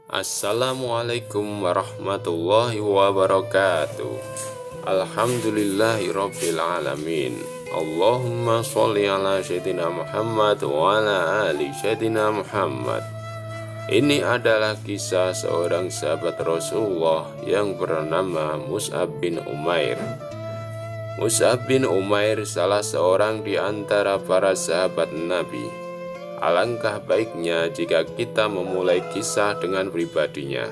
Assalamualaikum warahmatullahi wabarakatuh. Alhamdulillahirabbil alamin. Allahumma sholli ala sayyidina Muhammad wa ala ali sayyidina Muhammad. Ini adalah kisah seorang sahabat Rasulullah yang bernama Mus'ab bin Umair. Mus'ab bin Umair salah seorang di antara para sahabat Nabi. Alangkah baiknya jika kita memulai kisah dengan pribadinya.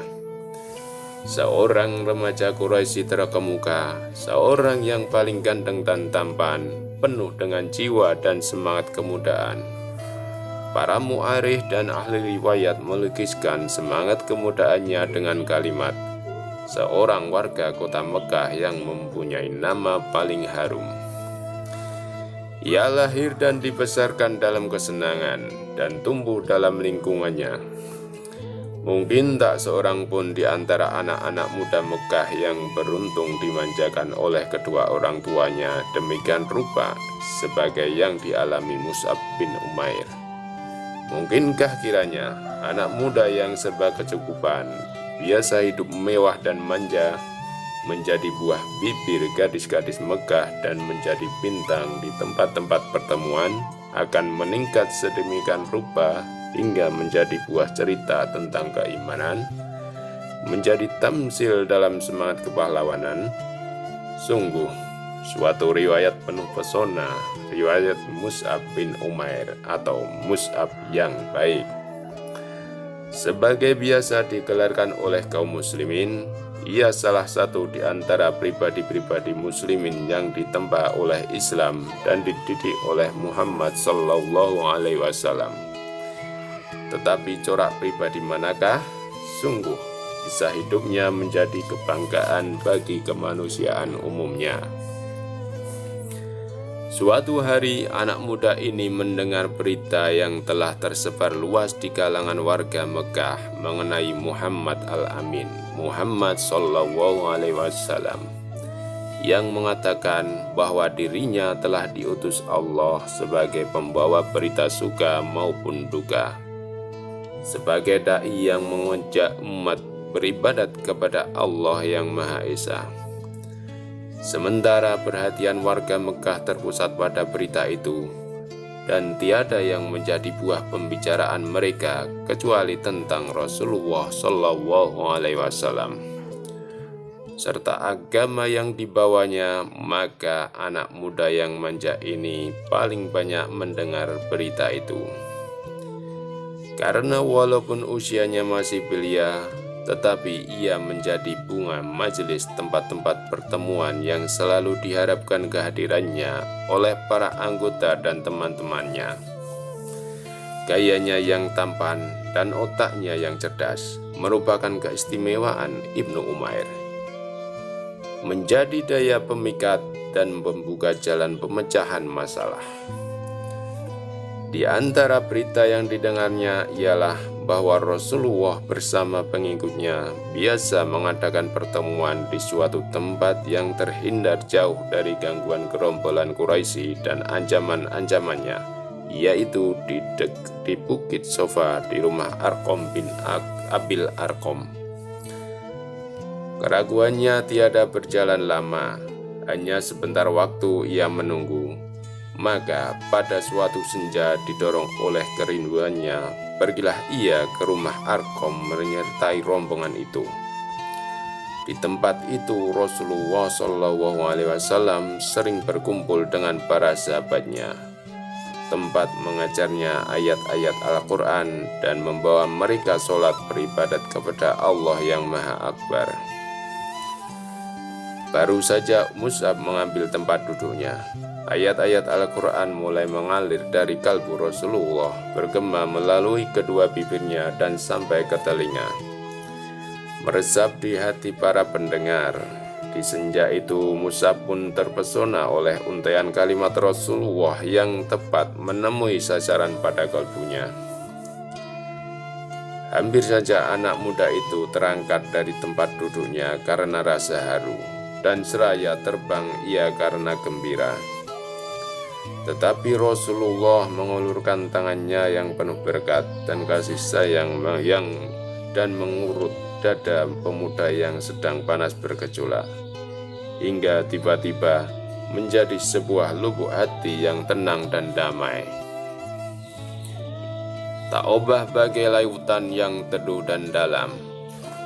Seorang remaja Quraisy terkemuka, seorang yang paling ganteng dan tampan, penuh dengan jiwa dan semangat kemudaan. Para mu'arikh dan ahli riwayat melukiskan semangat kemudaannya dengan kalimat, seorang warga kota Mekah yang mempunyai nama paling harum. Ia lahir dan dibesarkan dalam kesenangan dan tumbuh dalam lingkungannya. Mungkin tak seorang pun di antara anak-anak muda Mekah yang beruntung dimanjakan oleh kedua orang tuanya demikian rupa sebagai yang dialami Mus'ab bin Umair. Mungkinkah kiranya anak muda yang serba kecukupan, biasa hidup mewah dan manja, menjadi buah bibir gadis-gadis Mekah dan menjadi bintang di tempat-tempat pertemuan, akan meningkat sedemikian rupa hingga menjadi buah cerita tentang keimanan, menjadi tamsil dalam semangat kepahlawanan. Sungguh suatu riwayat penuh pesona, riwayat Mus'ab bin Umair atau Mus'ab yang baik. Sebagai biasa digelarkan oleh kaum muslimin, ia salah satu di antara pribadi-pribadi muslimin yang ditempa oleh Islam dan dididik oleh Muhammad Sallallahu Alaihi Wasallam. Tetapi corak pribadi manakah? Sungguh, kisah hidupnya menjadi kebanggaan bagi kemanusiaan umumnya. Suatu hari, anak muda ini mendengar berita yang telah tersebar luas di kalangan warga Mekah mengenai Muhammad Al-Amin, Muhammad Sallallahu Alaihi Wasallam, yang mengatakan bahwa dirinya telah diutus Allah sebagai pembawa berita suka maupun duka, sebagai dai yang mengajak umat beribadat kepada Allah yang Maha Esa. Sementara perhatian warga Mekah terpusat pada berita itu, dan tiada yang menjadi buah pembicaraan mereka kecuali tentang Rasulullah Shallallahu Alaihi Wasallam serta agama yang dibawanya, maka anak muda yang manja ini paling banyak mendengar berita itu. Karena walaupun usianya masih belia, tetapi ia menjadi bunga majelis tempat-tempat pertemuan yang selalu diharapkan kehadirannya oleh para anggota dan teman-temannya. Gayanya yang tampan dan otaknya yang cerdas merupakan keistimewaan Ibnu Umair. Menjadi daya pemikat dan membuka jalan pemecahan masalah. Di antara berita yang didengarnya ialah bahwa Rasulullah bersama pengikutnya biasa mengadakan pertemuan di suatu tempat yang terhindar jauh dari gangguan gerombolan Quraisy dan ancaman-ancamannya, yaitu di Bukit Sofa di rumah Arqam bin Abil Arqam. Keraguannya tiada berjalan lama, hanya sebentar waktu ia menunggu. Maka pada suatu senja didorong oleh kerinduannya, pergilah ia ke rumah Arqam menyertai rombongan itu. Di tempat itu Rasulullah Shallallahu Alaihi Wasallam sering berkumpul dengan para sahabatnya, tempat mengajarnya ayat-ayat Al-Quran dan membawa mereka sholat beribadat kepada Allah yang Maha Akbar. Baru saja Mus'ab mengambil tempat duduknya, ayat-ayat Al-Quran mulai mengalir dari kalbu Rasulullah, bergema melalui kedua bibirnya dan sampai ke telinga, meresap di hati para pendengar. Di senja itu Mus'ab pun terpesona oleh untaian kalimat Rasulullah yang tepat menemui sasaran pada kalbunya. Hampir saja anak muda itu terangkat dari tempat duduknya karena rasa haru, dan seraya terbang ia karena gembira. Tetapi Rasulullah mengulurkan tangannya yang penuh berkat dan kasih sayang yang dan mengurut dada pemuda yang sedang panas bergejolak, hingga tiba-tiba menjadi sebuah lubuk hati yang tenang dan damai. Tak obah bagai lautan yang teduh dan dalam,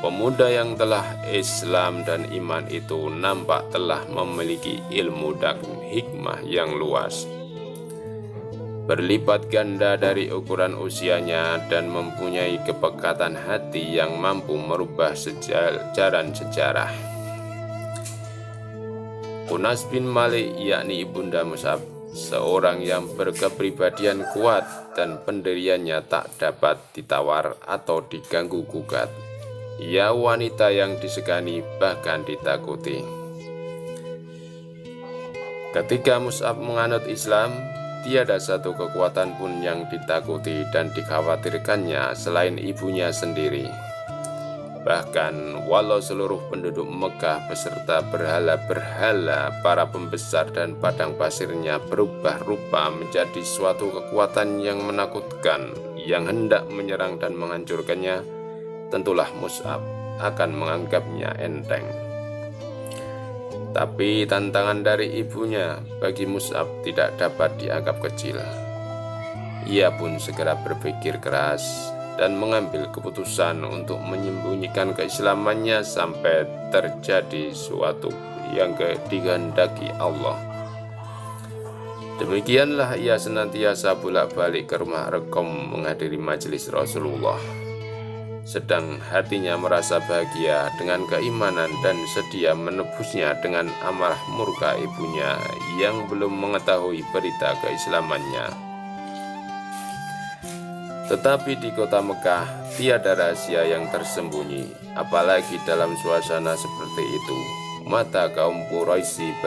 pemuda yang telah Islam dan iman itu nampak telah memiliki ilmu dan hikmah yang luas, berlipat ganda dari ukuran usianya, dan mempunyai kepekatan hati yang mampu merubah jalan sejarah. Unas bin Malik, yakni ibunda Mus'ab, seorang yang berkepribadian kuat dan pendiriannya tak dapat ditawar atau diganggu gugat. Ia wanita yang disegani bahkan ditakuti. Ketika Mus'ab menganut Islam, tiada satu kekuatan pun yang ditakuti dan dikhawatirkannya selain ibunya sendiri. Bahkan walau seluruh penduduk Mekah beserta berhala-berhala, para pembesar dan padang pasirnya berubah rupa menjadi suatu kekuatan yang menakutkan yang hendak menyerang dan menghancurkannya, tentulah Mus'ab akan menganggapnya enteng. Tapi tantangan dari ibunya bagi Mus'ab tidak dapat dianggap kecil. Ia pun segera berpikir keras dan mengambil keputusan untuk menyembunyikan keislamannya sampai terjadi suatu yang dikehendaki Allah. Demikianlah ia senantiasa bolak-balik ke rumah Arqam menghadiri majelis Rasulullah, sedang hatinya merasa bahagia dengan keimanan dan sedia menebusnya dengan amarah murka ibunya yang belum mengetahui berita keislamannya. Tetapi di kota Mekah tiada rahasia yang tersembunyi, apalagi dalam suasana seperti itu. Mata kaum Quraisy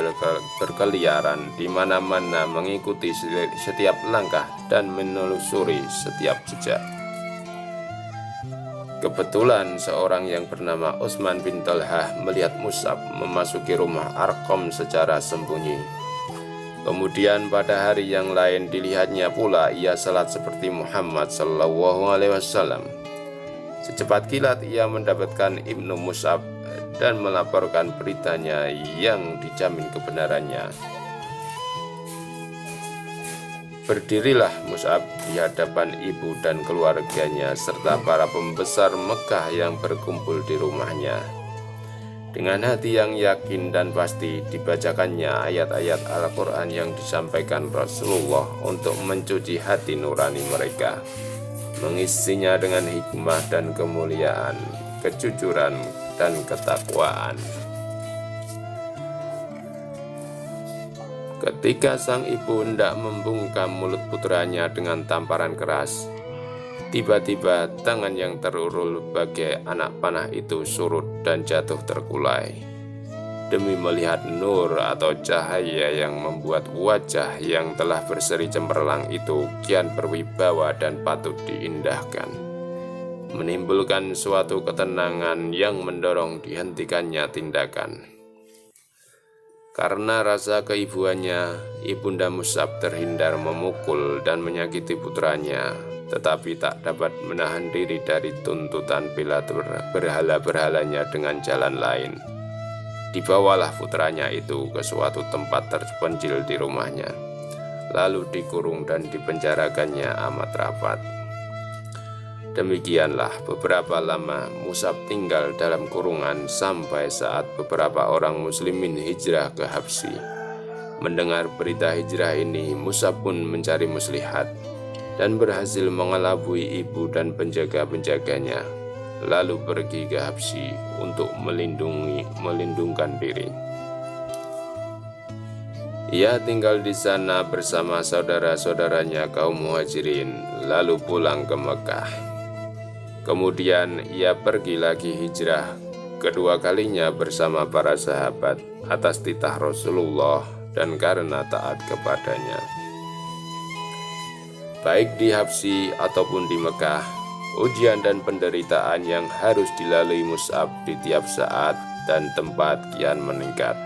berkeliaran di mana-mana, mengikuti setiap langkah dan menelusuri setiap jejak. Kebetulan seorang yang bernama Utsman bin Talhah melihat Mus'ab memasuki rumah Arqam secara sembunyi. Kemudian pada hari yang lain dilihatnya pula ia salat seperti Muhammad SAW. Secepat kilat ia mendapatkan Ibnu Mus'ab dan melaporkan beritanya yang dijamin kebenarannya. Berdirilah Mus'ab di hadapan ibu dan keluarganya serta para pembesar Mekah yang berkumpul di rumahnya. Dengan hati yang yakin dan pasti dibacakannya ayat-ayat Al-Quran yang disampaikan Rasulullah untuk mencuci hati nurani mereka, mengisinya dengan hikmah dan kemuliaan, kejujuran dan ketakwaan. Ketika sang ibu hendak membungkam mulut putranya dengan tamparan keras, tiba-tiba tangan yang terulur bagai anak panah itu surut dan jatuh terkulai. Demi melihat nur atau cahaya yang membuat wajah yang telah berseri cemerlang itu kian berwibawa dan patut diindahkan, menimbulkan suatu ketenangan yang mendorong dihentikannya tindakan. Karena rasa keibuannya, ibunda Mus'ab terhindar memukul dan menyakiti putranya, tetapi tak dapat menahan diri dari tuntutan bela berhala-berhalanya dengan jalan lain. Dibawalah putranya itu ke suatu tempat terpencil di rumahnya, lalu dikurung dan dipenjarakannya amat rapat. Demikianlah beberapa lama Mus'ab tinggal dalam kurungan sampai saat beberapa orang muslimin hijrah ke Habsyi. Mendengar berita hijrah ini, Mus'ab pun mencari muslihat dan berhasil mengelabui ibu dan penjaga-penjaganya, lalu pergi ke Habsyi untuk melindungkan diri. Ia tinggal di sana bersama saudara-saudaranya kaum Muhajirin, lalu pulang ke Mekah. Kemudian ia pergi lagi hijrah kedua kalinya bersama para sahabat atas titah Rasulullah dan karena taat kepadanya. Baik di Habsyi ataupun di Mekah, ujian dan penderitaan yang harus dilalui Mus'ab di tiap saat dan tempat kian meningkat.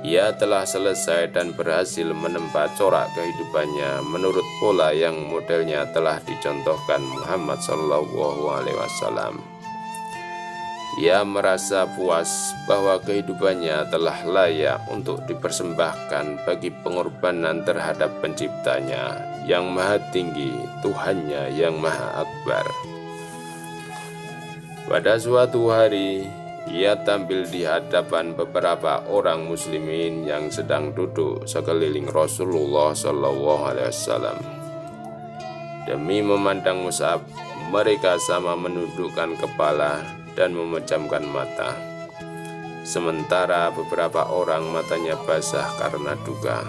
Ia telah selesai dan berhasil menempa corak kehidupannya menurut pola yang modelnya telah dicontohkan Muhammad SAW. Ia merasa puas bahwa kehidupannya telah layak untuk dipersembahkan bagi pengorbanan terhadap penciptanya yang maha tinggi, Tuhannya yang maha akbar. Pada suatu hari, ia tampil di hadapan beberapa orang muslimin yang sedang duduk sekeliling Rasulullah SAW. Demi memandang Mus'ab, mereka sama menundukkan kepala dan memejamkan mata. Sementara beberapa orang matanya basah karena duka.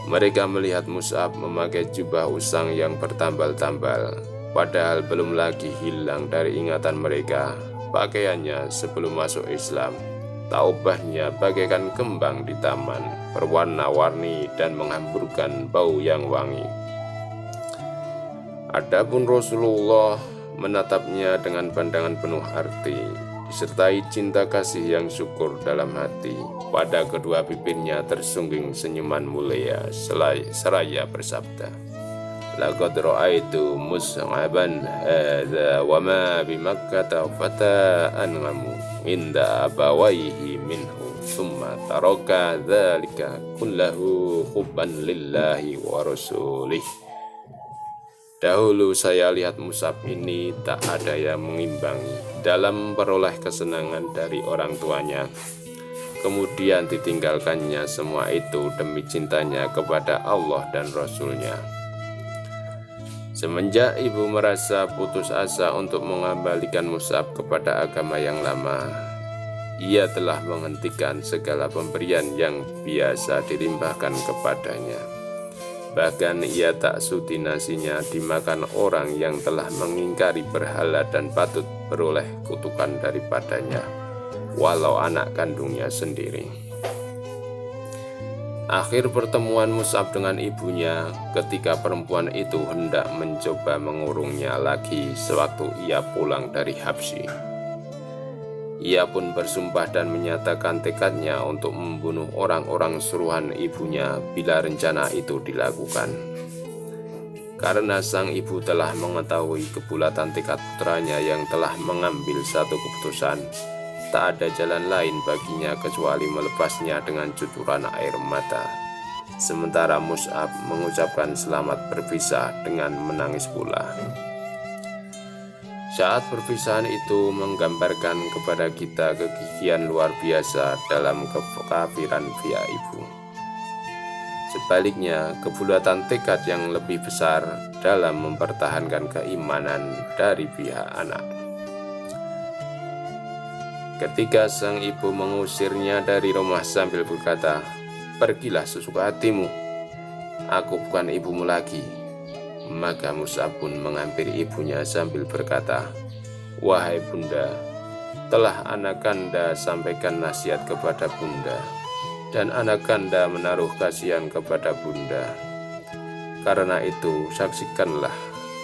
Mereka melihat Mus'ab memakai jubah usang yang bertambal-tambal, padahal belum lagi hilang dari ingatan mereka pakaiannya sebelum masuk Islam. Taubahnya bagaikan kembang di taman, berwarna-warni dan menghamburkan bau yang wangi. Adapun Rasulullah menatapnya dengan pandangan penuh arti, disertai cinta kasih yang syukur dalam hati. Pada kedua bibirnya tersungging senyuman mulia seraya bersabda, "Laqad ra'aitu Mus'aban hadza wa ma bi Makkah fata'an ngamu inda abawaihi minhu thumma taraka dzalika kullahu hubban lillahi wa rasulih." Dahulu saya lihat Mus'ab ini tak ada yang mengimbangi dalam memperoleh kesenangan dari orang tuanya. Kemudian ditinggalkannya semua itu demi cintanya kepada Allah dan Rasulnya. Semenjak ibu merasa putus asa untuk mengembalikan Mus'ab kepada agama yang lama, ia telah menghentikan segala pemberian yang biasa dilimpahkan kepadanya. Bahkan ia tak sudi nasinya dimakan orang yang telah mengingkari berhala dan patut beroleh kutukan daripadanya, walau anak kandungnya sendiri. Akhir pertemuan Mus'ab dengan ibunya ketika perempuan itu hendak mencoba mengurungnya lagi sewaktu ia pulang dari Habsyi. Ia pun bersumpah dan menyatakan tekadnya untuk membunuh orang-orang suruhan ibunya bila rencana itu dilakukan. Karena sang ibu telah mengetahui kebulatan tekad putranya yang telah mengambil satu keputusan, tak ada jalan lain baginya kecuali melepasnya dengan cucuran air mata. Sementara Mus'ab mengucapkan selamat berpisah dengan menangis pula. Saat perpisahan itu menggambarkan kepada kita kegigihan luar biasa dalam kekafiran pihak ibu. Sebaliknya, kebulatan tekad yang lebih besar dalam mempertahankan keimanan dari pihak anak. Ketika sang ibu mengusirnya dari rumah sambil berkata, "Pergilah sesuka hatimu, aku bukan ibumu lagi." Maka Mus'ab pun menghampiri ibunya sambil berkata, "Wahai bunda, telah anakanda sampaikan nasihat kepada bunda, dan anakanda menaruh kasihan kepada bunda. Karena itu saksikanlah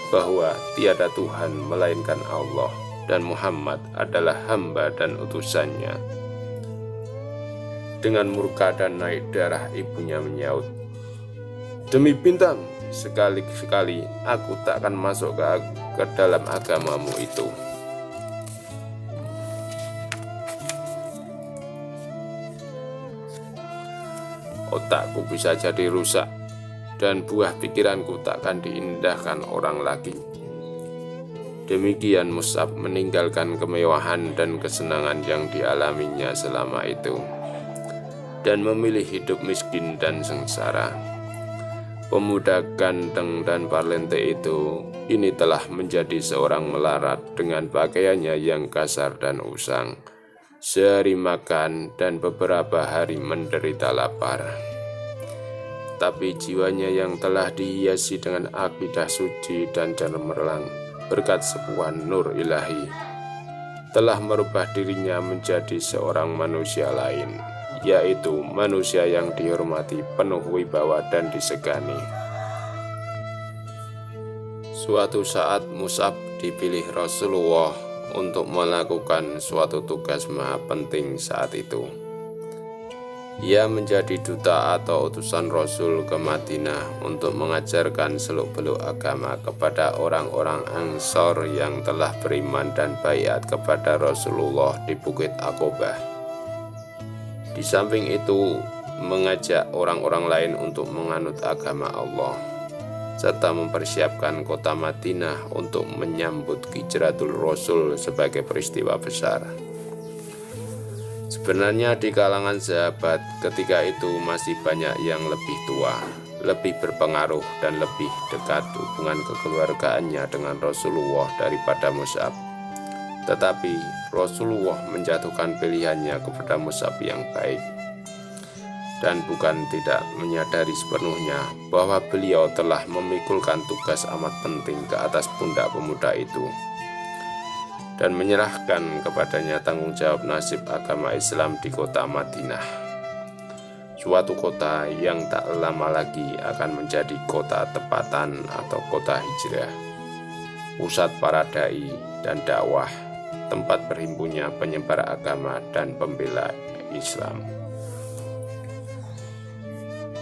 bahwa tiada Tuhan melainkan Allah, dan Muhammad adalah hamba dan utusannya." Dengan murka dan naik darah ibunya menyaut, "Demi bintang, sekali-sekali aku tak akan masuk ke dalam agamamu itu." Otakku bisa jadi rusak, dan buah pikiranku tak akan diindahkan orang lagi. Demikian Mus'ab meninggalkan kemewahan dan kesenangan yang dialaminya selama itu, dan memilih hidup miskin dan sengsara. Pemuda ganteng dan parlente itu ini telah menjadi seorang melarat dengan pakaiannya yang kasar dan usang. Sehari makan dan beberapa hari menderita lapar. Tapi jiwanya yang telah dihiasi dengan akidah suci dan cemerlang berkat sebuah nur ilahi, telah merubah dirinya menjadi seorang manusia lain, yaitu manusia yang dihormati, penuh wibawa dan disegani. Suatu saat Mus'ab dipilih Rasulullah untuk melakukan suatu tugas maha penting saat itu. Ia menjadi duta atau utusan Rasul ke Madinah untuk mengajarkan seluk-beluk agama kepada orang-orang Ansor yang telah beriman dan baiat kepada Rasulullah di Bukit Aqobah. Di samping itu, mengajak orang-orang lain untuk menganut agama Allah, serta mempersiapkan kota Madinah untuk menyambut hijratul Rasul sebagai peristiwa besar. Sebenarnya di kalangan sahabat ketika itu masih banyak yang lebih tua, lebih berpengaruh dan lebih dekat hubungan kekeluargaannya dengan Rasulullah daripada Mus'ab. Tetapi Rasulullah menjatuhkan pilihannya kepada Mus'ab yang baik, dan bukan tidak menyadari sepenuhnya bahwa beliau telah memikulkan tugas amat penting ke atas pundak pemuda itu, dan menyerahkan kepadanya tanggung jawab nasib agama Islam di kota Madinah, suatu kota yang tak lama lagi akan menjadi kota tepatan atau kota hijrah, pusat para dai dan dakwah, tempat berhimpunnya penyebar agama dan pembela Islam.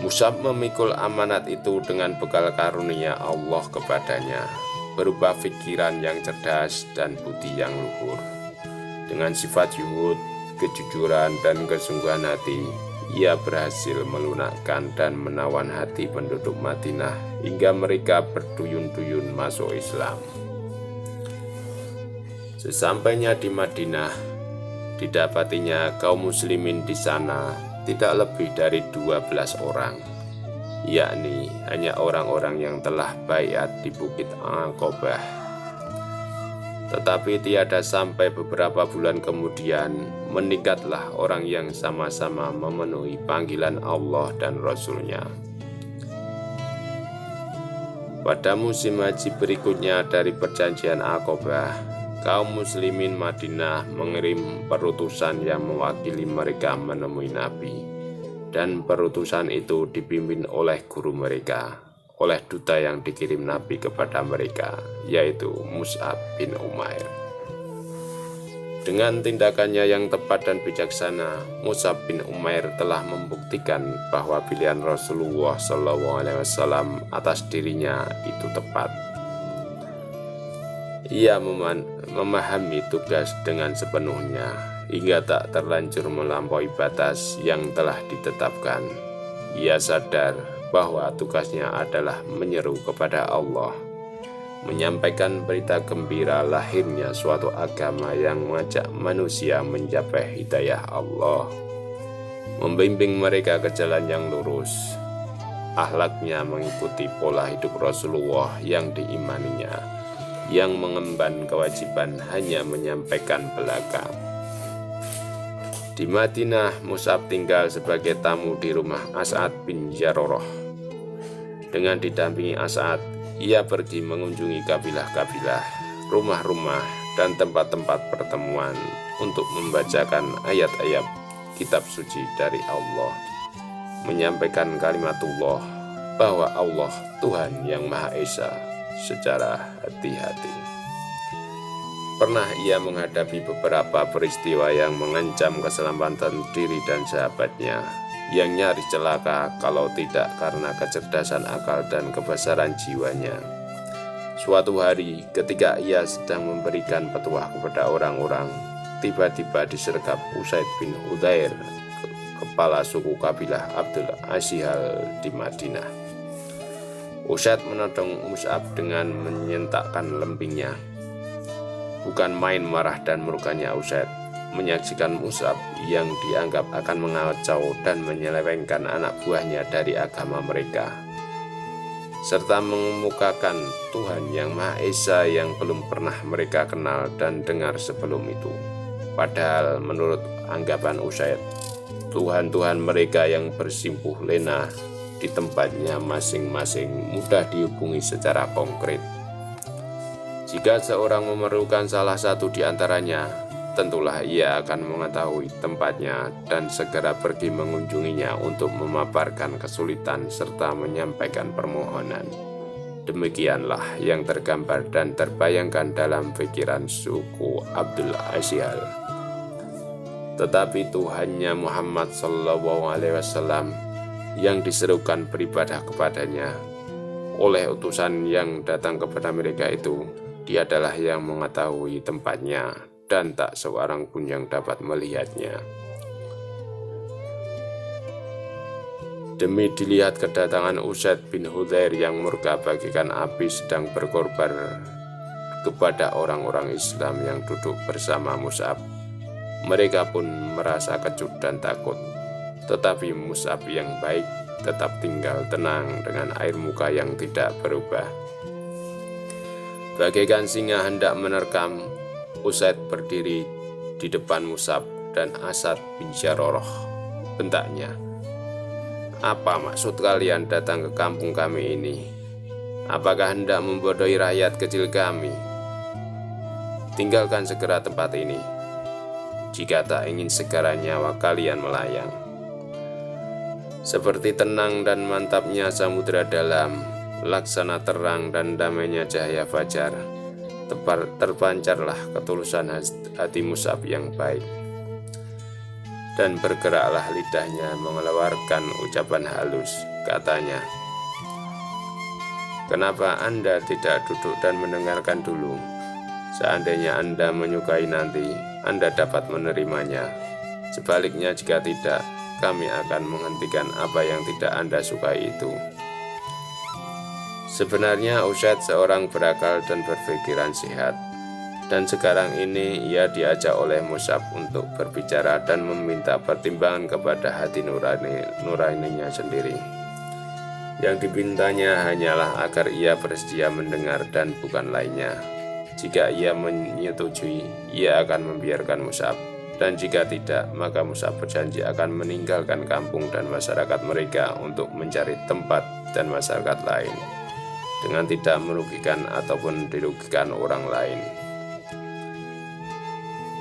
Mus'ab memikul amanat itu dengan bekal karunia Allah kepadanya, berupa pikiran yang cerdas dan budi yang luhur. Dengan sifat zuhud, kejujuran, dan kesungguhan hati, ia berhasil melunakkan dan menawan hati penduduk Madinah hingga mereka berduyun-duyun masuk Islam. Sesampainya di Madinah, didapatinya kaum muslimin di sana tidak lebih dari 12 orang, yakni hanya orang-orang yang telah baiat di Bukit Aqobah. Tetapi tiada sampai beberapa bulan kemudian, meningkatlah orang yang sama-sama memenuhi panggilan Allah dan Rasul-Nya. Pada musim haji berikutnya dari perjanjian Aqobah, kaum muslimin Madinah mengirim perutusan yang mewakili mereka menemui Nabi, dan perutusan itu dipimpin oleh guru mereka, oleh duta yang dikirim Nabi kepada mereka, yaitu Mus'ab bin Umair. Dengan tindakannya yang tepat dan bijaksana, Mus'ab bin Umair telah membuktikan bahwa pilihan Rasulullah SAW atas dirinya itu tepat. Ia memahami tugas dengan sepenuhnya hingga tak terlanjur melampaui batas yang telah ditetapkan. Ia sadar bahwa tugasnya adalah menyeru kepada Allah, menyampaikan berita gembira lahirnya suatu agama yang mengajak manusia mencapai hidayah Allah, membimbing mereka ke jalan yang lurus. Akhlaknya mengikuti pola hidup Rasulullah yang diimaninya, yang mengemban kewajiban hanya menyampaikan belaka. Di Madinah, Mus'ab tinggal sebagai tamu di rumah As'ad bin Jarrah. Dengan didampingi As'ad, ia pergi mengunjungi kabilah-kabilah, rumah-rumah, dan tempat-tempat pertemuan untuk membacakan ayat-ayat kitab suci dari Allah, menyampaikan kalimatullah bahwa Allah Tuhan yang Maha Esa secara hati-hati. Pernah ia menghadapi beberapa peristiwa yang mengancam keselamatan diri dan sahabatnya, yang nyaris celaka kalau tidak karena kecerdasan akal dan kebesaran jiwanya. Suatu hari ketika ia sedang memberikan petuah kepada orang-orang, tiba-tiba disergap Usaid bin Hudayr, kepala suku kabilah Abdul Ashihal di Madinah. Usaid menodong Mus'ab dengan menyentakkan lembingnya. Bukan main marah dan murkanya Usaid menyaksikan Mus'ab yang dianggap akan mengacau dan menyelewengkan anak buahnya dari agama mereka, serta mengemukakan Tuhan yang Maha Esa yang belum pernah mereka kenal dan dengar sebelum itu. Padahal menurut anggapan Usaid, Tuhan-Tuhan mereka yang bersimpuh lena di tempatnya masing-masing mudah dihubungi secara konkret. Jika seorang memerlukan salah satu di antaranya, tentulah ia akan mengetahui tempatnya dan segera pergi mengunjunginya untuk memaparkan kesulitan serta menyampaikan permohonan. Demikianlah yang tergambar dan terbayangkan dalam pikiran suku Abdul Ashihal. tetapi Tuhannya Muhammad SAW yang diserukan beribadah kepadanya oleh utusan yang datang kepada mereka itu. Dialah yang mengetahui tempatnya dan tak seorang pun yang dapat melihatnya. Demi dilihat kedatangan Usaid bin Hudzair yang murka bagikan api sedang berkorban kepada orang-orang Islam yang duduk bersama Mus'ab. Mereka pun merasa kecut dan takut, tetapi Mus'ab yang baik tetap tinggal tenang dengan air muka yang tidak berubah. Bagaikan singa hendak menerkam, Usaid berdiri di depan Mus'ab dan Asad bin Syaroroh. Bentaknya, "Apa maksud kalian datang ke kampung kami ini? Apakah hendak membodohi rakyat kecil kami? Tinggalkan segera tempat ini, jika tak ingin segera nyawa kalian melayang." Seperti tenang dan mantapnya samudera dalam, laksana terang dan damainya cahaya fajar, terpancarlah ketulusan hati Mus'ab yang baik, dan bergeraklah lidahnya mengeluarkan ucapan halus. Katanya, "Kenapa Anda tidak duduk dan mendengarkan dulu? Seandainya Anda menyukai nanti, Anda dapat menerimanya. Sebaliknya jika tidak, kami akan menghentikan apa yang tidak Anda sukai itu." Sebenarnya Usaid seorang berakal dan berpikiran sehat, dan sekarang ini ia diajak oleh Mus'ab untuk berbicara dan meminta pertimbangan kepada hati nuraninya sendiri. Yang dipintanya hanyalah agar ia bersedia mendengar dan bukan lainnya. Jika ia menyetujui, ia akan membiarkan Mus'ab, dan jika tidak, maka Mus'ab berjanji akan meninggalkan kampung dan masyarakat mereka untuk mencari tempat dan masyarakat lain, dengan tidak merugikan ataupun dirugikan orang lain.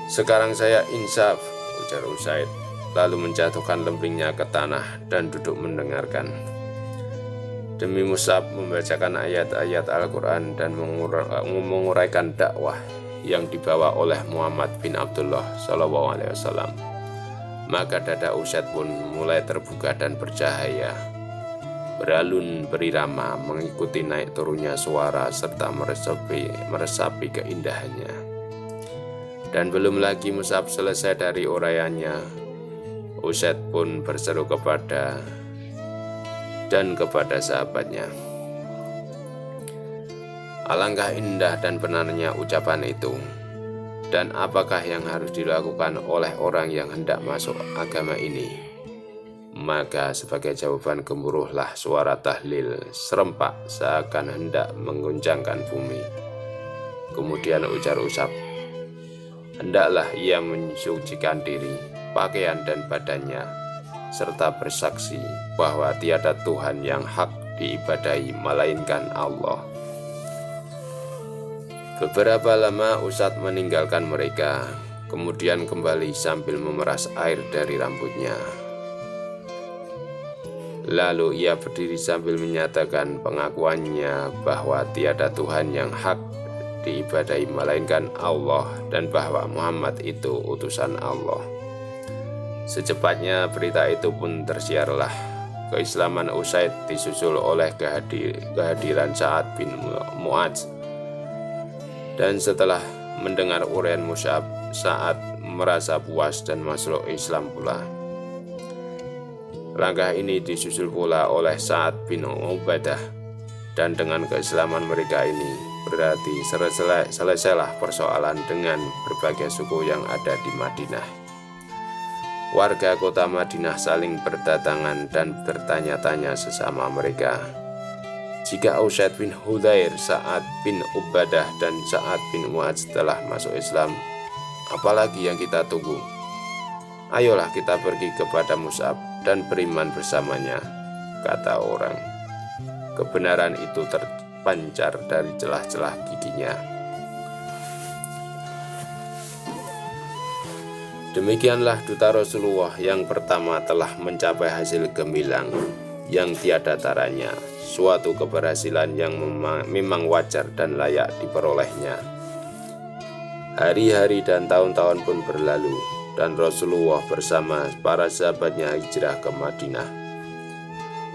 "Sekarang saya insaf," ujar Usaid, lalu menjatuhkan lempingnya ke tanah dan duduk mendengarkan. Demi Mus'ab membacakan ayat-ayat Al-Quran dan menguraikan dakwah yang dibawa oleh Muhammad bin Abdullah SAW. Maka dada Usaid pun mulai terbuka dan bercahaya, beralun berirama mengikuti naik turunnya suara serta meresapi keindahannya. Dan belum lagi Mus'ab selesai dari uraiannya, Usaid pun berseru kepada sahabatnya. Alangkah indah dan benarnya ucapan itu, dan apakah yang harus dilakukan oleh orang yang hendak masuk agama ini? Maka sebagai jawaban gemuruhlah suara tahlil serempak seakan hendak mengguncangkan bumi. Kemudian ujar Usab, "Hendaklah ia mensucikan diri, pakaian dan badannya, serta bersaksi bahwa tiada Tuhan yang hak diibadahi melainkan Allah." Beberapa lama Usaid meninggalkan mereka, kemudian kembali sambil memeras air dari rambutnya. Lalu ia berdiri sambil menyatakan pengakuannya bahwa tiada Tuhan yang hak diibadahi melainkan Allah dan bahwa Muhammad itu utusan Allah. Secepatnya berita itu pun tersiarlah. Keislaman Usaid disusul oleh kehadiran Sa'ad bin Mu'adz. Dan setelah mendengar uraian Mus'ab, Sa'ad merasa puas dan masuk Islam pula. Langkah ini disusul pula oleh Sa'ad bin Ubadah, dan dengan keislaman mereka ini berarti selesailah persoalan dengan berbagai suku yang ada di Madinah. Warga kota Madinah saling berdatangan dan bertanya-tanya sesama mereka, jika Usaid bin Hudzair, Sa'ad bin Ubadah, dan Sa'ad bin Mu'adz telah masuk Islam, apalagi yang kita tunggu? Ayolah kita pergi kepada Mus'ab dan beriman bersamanya, kata orang. Kebenaran itu terpancar dari celah-celah giginya. Demikianlah duta Rasulullah yang pertama telah mencapai hasil gemilang yang tiada taranya, suatu keberhasilan yang memang wajar dan layak diperolehnya. Hari-hari dan tahun-tahun pun berlalu, dan Rasulullah bersama para sahabatnya hijrah ke Madinah.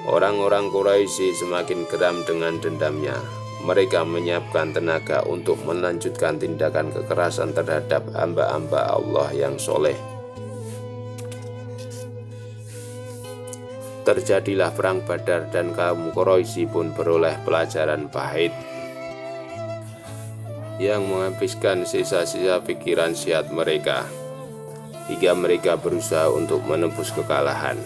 Orang-orang Quraisy semakin geram dengan dendamnya. Mereka menyiapkan tenaga untuk melanjutkan tindakan kekerasan terhadap hamba-hamba Allah yang soleh. Terjadilah perang Badar dan kaum Quraisy pun beroleh pelajaran pahit yang menghabiskan sisa-sisa pikiran sehat mereka, hingga mereka berusaha untuk menembus kekalahan.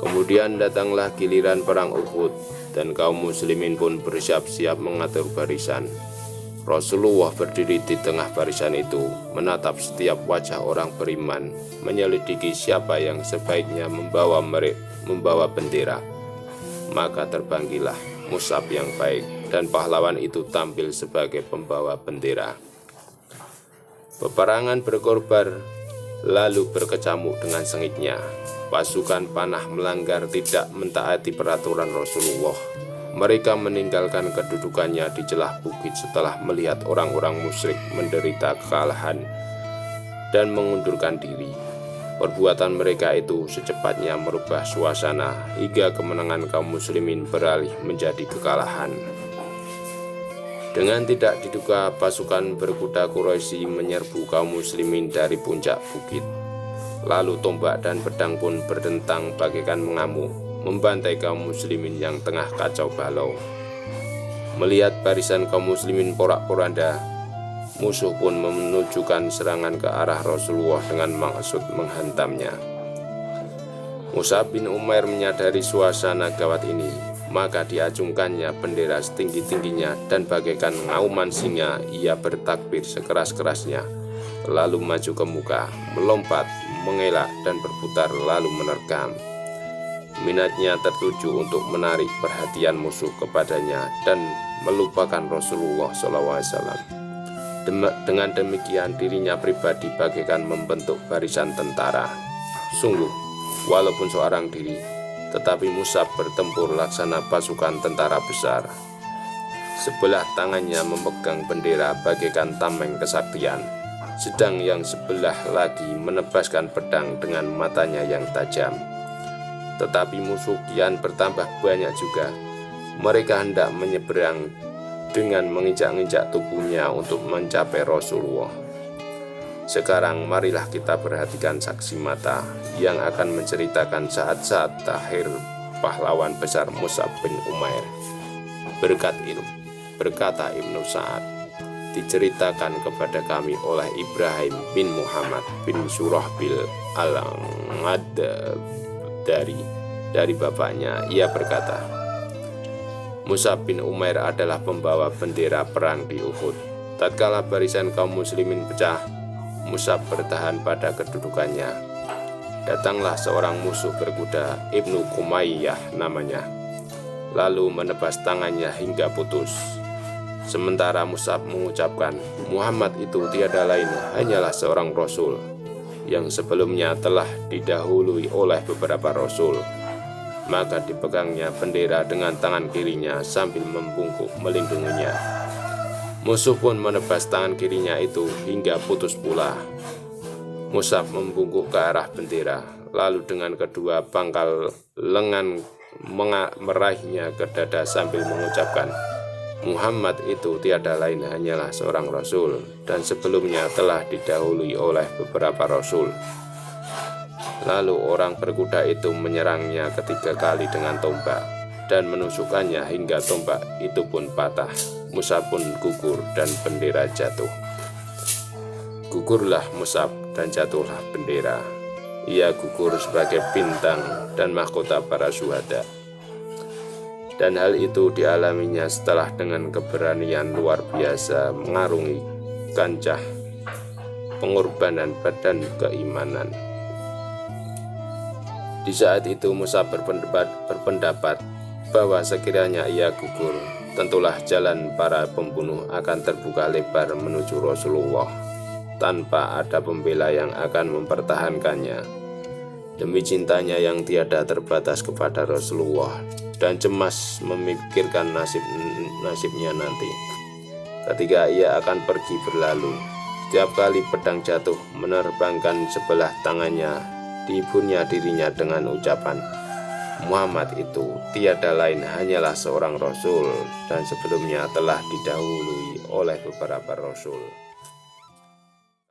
Kemudian datanglah giliran perang Uhud, dan kaum muslimin pun bersiap-siap mengatur barisan. Rasulullah berdiri di tengah barisan itu, menatap setiap wajah orang beriman, menyelidiki siapa yang sebaiknya membawa bendera. Maka terbanggilah Mus'ab yang baik, dan pahlawan itu tampil sebagai pembawa bendera. Peperangan berkorban lalu berkecamuk dengan sengitnya. Pasukan panah melanggar, tidak mentaati peraturan Rasulullah. Mereka meninggalkan kedudukannya di celah bukit setelah melihat orang-orang musyrik menderita kekalahan dan mengundurkan diri. Perbuatan mereka itu secepatnya merubah suasana hingga kemenangan kaum muslimin beralih menjadi kekalahan. Dengan tidak diduga, pasukan berkuda Quraisy menyerbu kaum muslimin dari puncak bukit. Lalu tombak dan pedang pun berdentang bagaikan mengamuk, membantai kaum muslimin yang tengah kacau balau. Melihat barisan kaum muslimin porak-poranda, musuh pun menunjukkan serangan ke arah Rasulullah dengan maksud menghantamnya. Mus'ab bin Umair menyadari suasana gawat ini, maka diacungkannya bendera setinggi-tingginya dan bagaikan ngauman singa ia bertakbir sekeras-kerasnya, lalu maju ke muka, melompat, mengelak dan berputar lalu menerkam. Minatnya tertuju untuk menarik perhatian musuh kepadanya dan melupakan Rasulullah SAW. Dengan demikian dirinya pribadi bagaikan membentuk barisan tentara. Sungguh, walaupun seorang diri, tetapi Mus'ab bertempur laksana pasukan tentara besar. Sebelah tangannya memegang bendera bagaikan tameng kesaktian, sedang yang sebelah lagi menebaskan pedang dengan matanya yang tajam. Tetapi musuh kian bertambah banyak juga. Mereka hendak menyeberang dengan menginjak-injak tubuhnya untuk mencapai Rasulullah. Sekarang marilah kita perhatikan saksi mata yang akan menceritakan saat-saat terakhir pahlawan besar Mus'ab bin Umair. Berkata Ibnu Sa'ad, diceritakan kepada kami oleh Ibrahim bin Muhammad bin Surahbil al-Ghadari dari bapaknya. Ia berkata, Mus'ab bin Umair adalah pembawa bendera perang di Uhud. Tatkala barisan kaum muslimin pecah, Mus'ab bertahan pada kedudukannya. Datanglah seorang musuh berkuda, Ibnu Kumayyah namanya, lalu menebas tangannya hingga putus. Sementara Mus'ab mengucapkan, Muhammad itu tiada lain hanyalah seorang Rasul yang sebelumnya telah didahului oleh beberapa Rasul. Maka dipegangnya bendera dengan tangan kirinya sambil membungkuk melindunginya. Musuh pun menebas tangan kirinya itu hingga putus pula. Mus'ab membungkuk ke arah bendera, lalu dengan kedua pangkal lengan meraihnya ke dada sambil mengucapkan, Muhammad itu tiada lain hanyalah seorang Rasul dan sebelumnya telah didahului oleh beberapa Rasul. Lalu orang berkuda itu menyerangnya ketiga kali dengan tombak dan menusukkannya hingga tombak itu pun patah. Mus'ab pun gugur dan bendera jatuh. Gugurlah Mus'ab dan jatuhlah bendera. Ia gugur sebagai bintang dan mahkota para syuhada. Dan hal itu dialaminya setelah dengan keberanian luar biasa mengarungi kancah pengorbanan dan keimanan. Di saat itu Mus'ab berpendapat bahwa sekiranya ia gugur, tentulah jalan para pembunuh akan terbuka lebar menuju Rasulullah tanpa ada pembela yang akan mempertahankannya. Demi cintanya yang tiada terbatas kepada Rasulullah dan cemas memikirkan nasibnya nanti ketika ia akan pergi berlalu, setiap kali pedang jatuh menerbangkan sebelah tangannya, dihiburnya dirinya dengan ucapan, Muhammad itu tiada lain hanyalah seorang rasul dan sebelumnya telah didahului oleh beberapa rasul.